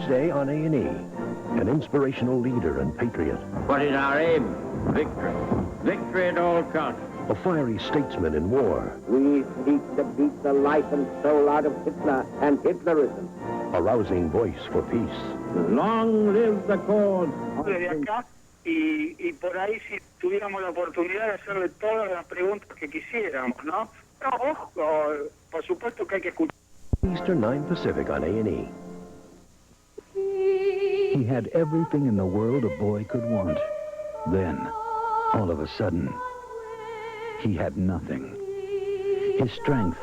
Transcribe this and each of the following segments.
Tuesday on A&E, an inspirational leader and patriot. What is our aim? Victory. Victory at all costs. A fiery statesman in war. We seek to beat the life and soul out of Hitler and Hitlerism. A rousing voice for peace. Long live the cause. De acá y por ahí si tuviéramos la oportunidad de hacerle todas las preguntas que quisiéramos, ¿no? No, ojo, por supuesto que hay que escuchar. Eastern 9 Pacific on A&E. He had everything in the world a boy could want. Then, all of a sudden, he had nothing. His strength.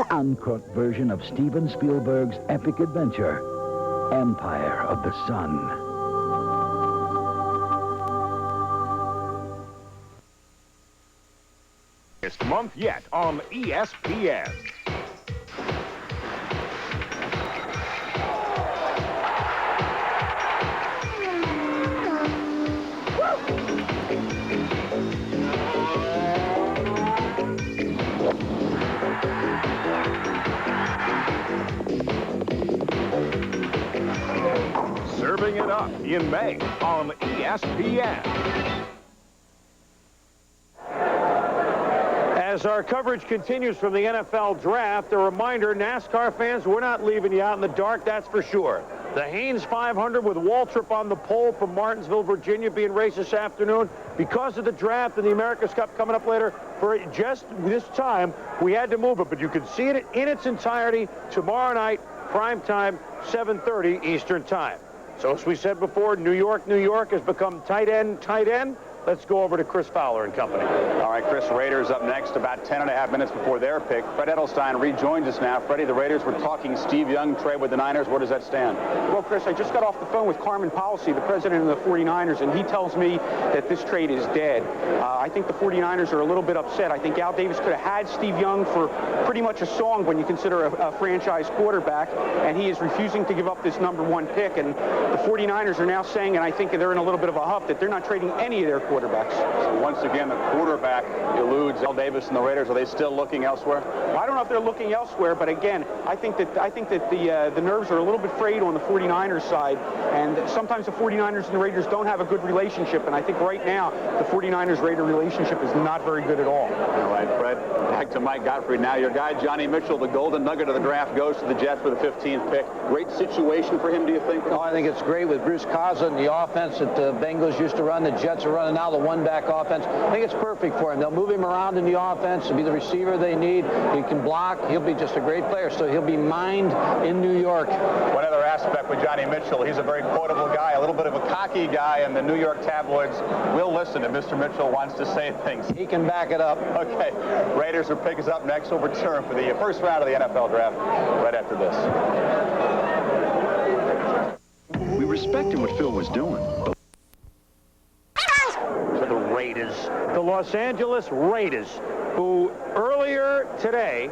Uncooked version of Steven Spielberg's epic adventure, Empire of the Sun. This month yet on ESPN. Serving it up in May on ESPN. As our coverage continues from the NFL draft, a reminder, NASCAR fans, we're not leaving you out in the dark, that's for sure. The Haynes 500 with Waltrip on the pole from Martinsville, Virginia, being raced this afternoon. Because of the draft and the America's Cup coming up later, for just this time, we had to move it. But you can see it in its entirety tomorrow night, prime time, 7:30 Eastern time. So as we said before, New York has become tight end. Let's go over to Chris Fowler and company. All right, Chris, Raiders up next, about 10.5 minutes before their pick. Fred Edelstein rejoins us now. Freddie, the Raiders were talking Steve Young trade with the Niners. Where does that stand? Well, Chris, I just got off the phone with Carmen Policy, the president of the 49ers, and he tells me that this trade is dead. I think the 49ers are a little bit upset. I think Al Davis could have had Steve Young for pretty much a song when you consider a franchise quarterback, and he is refusing to give up this #1 pick. And the 49ers are now saying, and I think they're in a little bit of a huff, that they're not trading any of their quarterbacks. So once again, the quarterback eludes Al Davis and the Raiders. Are they still looking elsewhere? Well, I don't know if they're looking elsewhere, but again, I think that the nerves are a little bit frayed on the 49ers side, and sometimes the 49ers and the Raiders don't have a good relationship, and I think right now the 49ers-Raider relationship is not very good at all. All right, Fred, back to Mike Gottfried now. Your guy, Johnny Mitchell, the golden nugget of the draft, goes to the Jets for the 15th pick. Great situation for him, do you think? Oh, I think it's great with Bruce Coslet and the offense that the Bengals used to run. The Jets are running now the one-back offense. I think it's perfect for him. They'll move him around in the offense to be the receiver they need. He can block. He'll be just a great player. So he'll be mined in New York. One other aspect with Johnny Mitchell, he's a very quotable guy, a little bit of a cocky guy, and the New York tabloids will listen if Mr. Mitchell wants to say things. He can back it up. Okay. Raiders will pick us up next. We'll return for the first round of the NFL draft right after this. We respected what Phil was doing. The Los Angeles Raiders, who earlier today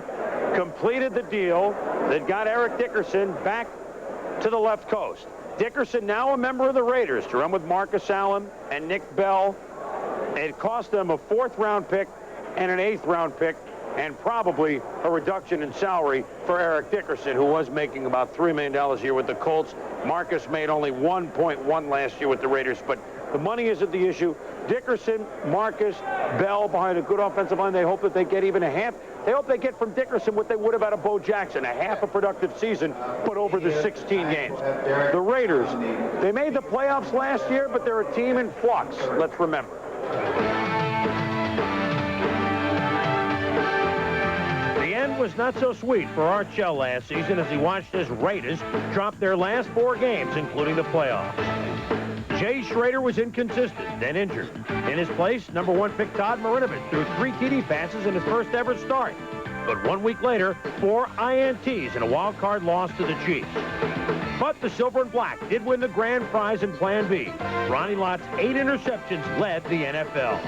completed the deal that got Eric Dickerson back to the left coast. Dickerson now a member of the Raiders to run with Marcus Allen and Nick Bell. It cost them a 4th-round pick and an 8th-round pick, and probably a reduction in salary for Eric Dickerson, who was making about $3 million a year with the Colts. Marcus made only 1.1 last year with the Raiders, but the money isn't the issue. Dickerson, Marcus, Bell behind a good offensive line. They hope that they get even a half. They hope they get from Dickerson what they would have out of Bo Jackson, a half a productive season, but over the 16 games. The Raiders, they made the playoffs last year, but they're a team in flux, let's remember. The end was not so sweet for Art Shell last season as he watched his Raiders drop their last 4 games, including the playoffs. Jay Schrader was inconsistent, then injured. In his place, #1 pick Todd Marinovich threw 3 TD passes in his first ever start. But 1 week later, 4 INTs and a wild card loss to the Chiefs. But the Silver and Black did win the grand prize in Plan B. Ronnie Lott's 8 interceptions led the NFL.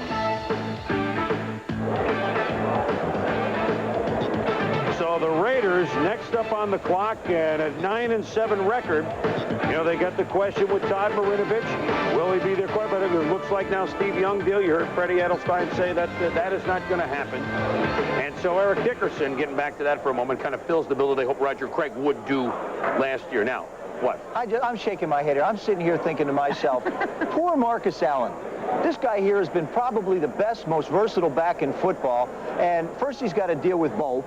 So the Raiders Raiders next up on the clock, and a 9-7 record. You know, they got the question with Todd Marinovich. Will he be their quarterback? It looks like now Steve Young deal. You heard Freddie Edelstein say that that is not going to happen. And so Eric Dickerson, getting back to that for a moment, kind of fills the bill that they hope Roger Craig would do last year. Now, what? I'm shaking my head here. I'm sitting here thinking to myself, poor Marcus Allen. This guy here has been probably the best, most versatile back in football. And first he's got to deal with Bo.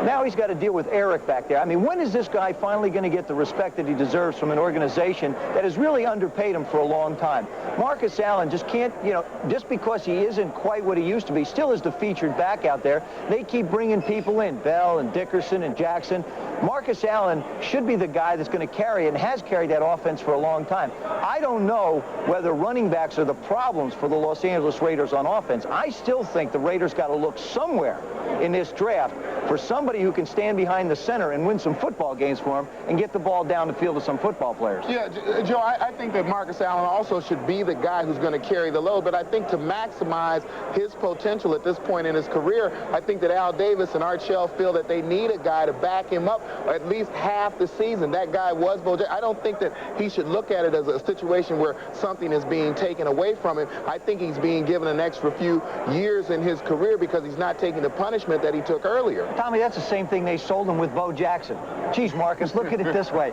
Now he's got to deal with Eric back there. I mean, when is this guy finally going to get the respect that he deserves from an organization that has really underpaid him for a long time? Marcus Allen just can't, you know, just because he isn't quite what he used to be, still is the featured back out there. They keep bringing people in, Bell and Dickerson and Jackson. Marcus Allen should be the guy that's going to carry and has carried that offense for a long time. I don't know whether running backs are the problems for the Los Angeles Raiders on offense. I still think the Raiders got to look somewhere in this draft for somebody who can stand behind the center and win some football games for him and get the ball down the field to some football players. Yeah, Joe, I think that Marcus Allen also should be the guy who's going to carry the load, but I think to maximize his potential at this point in his career, I think that Al Davis and Art Shell feel that they need a guy to back him up at least half the season. That guy was Bo Jackson. I don't think that he should look at it as a situation where something is being taken away from him. I think he's being given an extra few years in his career because he's not taking the punishment that he took earlier. Tommy, that's the same thing they sold him with Bo Jackson. Geez, Marcus, look at it this way.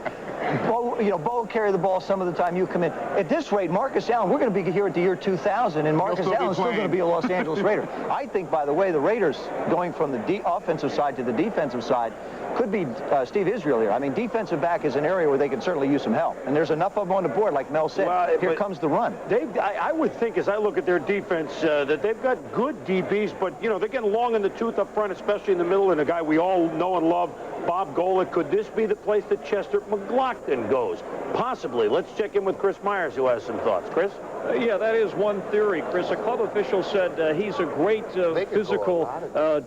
Bo will carry the ball some of the time you come in. At this rate, Marcus Allen, we're going to be here at the year 2000, and Marcus Allen's still going to be a Los Angeles Raider. I think, by the way, the Raiders going from the offensive side to the defensive side could be Steve Israel here. I mean, defensive back is an area where they can certainly use some help. And there's enough of them on the board, like Mel said. Well, here comes the run. I would think, as I look at their defense, that they've got good DBs, but, you know, they're getting long in the tooth up front, especially in the middle, and a guy we all know and love, Bob Golick. Could this be the place that Chester McGlockton goes? Possibly. Let's check in with Chris Myers, who has some thoughts. Chris? Yeah, that is one theory, Chris. A club official said he's a great physical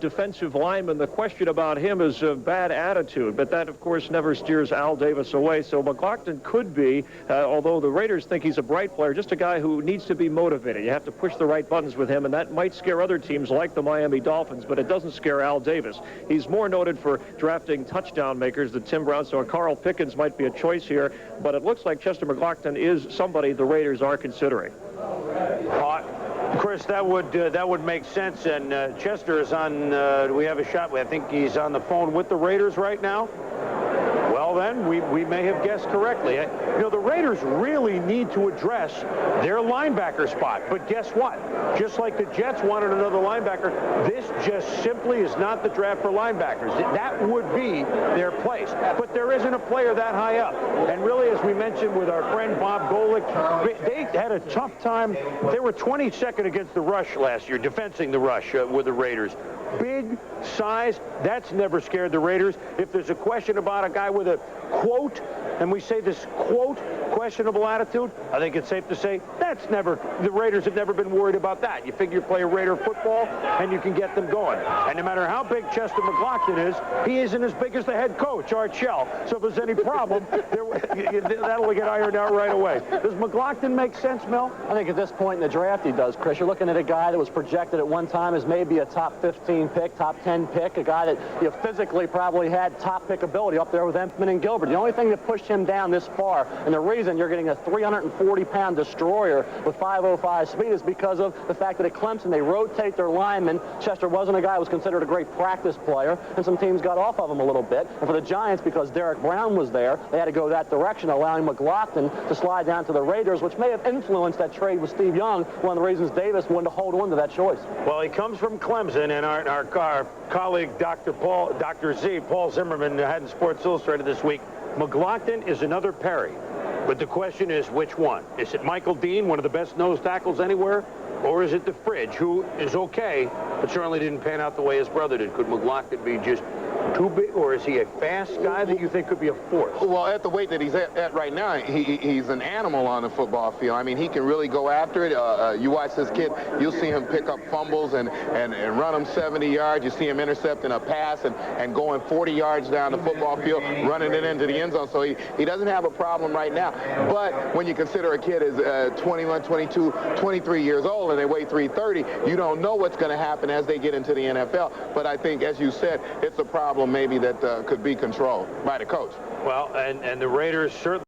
defensive lineman. The question about him is a bad attitude, but that, of course, never steers Al Davis away. So McGlockton could be, although the Raiders think he's a bright player, just a guy who needs to be motivated. You have to push the right buttons with him, and that might scare other teams like the Miami Dolphins, but it doesn't scare Al Davis. He's more noted for drafting touchdown makers than Tim Brown, so Carl Pickens might be a choice here, but it looks like Chester McGlockton is somebody the Raiders are considering. Chris, that would make sense. And Chester is on. Do we have a shot? I think he's on the phone with the Raiders right now. Well, then, we may have guessed correctly. You know, the Raiders really need to address their linebacker spot. But guess what? Just like the Jets wanted another linebacker, this just simply is not the draft for linebackers. That would be their place. But there isn't a player that high up. And really, as we mentioned with our friend Bob Golick, they had a tough time. They were 22nd against the rush last year, defending the rush with the Raiders. Big size, that's never scared the Raiders. If there's a question about a guy with a quote, and we say this quote, questionable attitude, I think it's safe to say the Raiders have never been worried about that. You figure play a Raider football and you can get them going. And no matter how big Chester McGlockton is, he isn't as big as the head coach, Art Shell. So if there's any problem, that'll get ironed out right away. Does McGlockton make sense, Mel? I think at this point in the draft he does, Chris. You're looking at a guy that was projected at one time as maybe a top 15 pick, top 10 pick, a guy that physically probably had top pick ability up there with Empman and Gilbert. The only thing that pushed him down this far, and the reason you're getting a 340-pound destroyer with 5.05 speed, is because of the fact that at Clemson they rotate their linemen. Chester wasn't a guy who was considered a great practice player, and some teams got off of him a little bit. And for the Giants, because Derek Brown was there, they had to go that direction, allowing McGlockton to slide down to the Raiders, which may have influenced that trade with Steve Young, one of the reasons Davis wanted to hold on to that choice. Well, he comes from Clemson, and our colleague, Dr. Z, Paul Zimmerman, had in Sports Illustrated this week, McGlockton is another Perry. But the question is, which one? Is it Michael Dean, one of the best nose tackles anywhere? Or is it the Fridge, who is okay, but certainly didn't pan out the way his brother did? Could McGlockton be just too big, or is he a fast guy that you think could be a force? Well, at the weight that he's at right now, he's an animal on the football field. I mean, he can really go after it. You watch this kid, you'll see him pick up fumbles and run them 70 yards. You see him intercepting a pass and going 40 yards down the football field, running it into the end zone. So he doesn't have a problem right now. But when you consider a kid is 21, 22, 23 years old, and they weigh 330, you don't know what's going to happen as they get into the NFL. But I think, as you said, it's a problem maybe that could be controlled by the coach. Well, and the Raiders certainly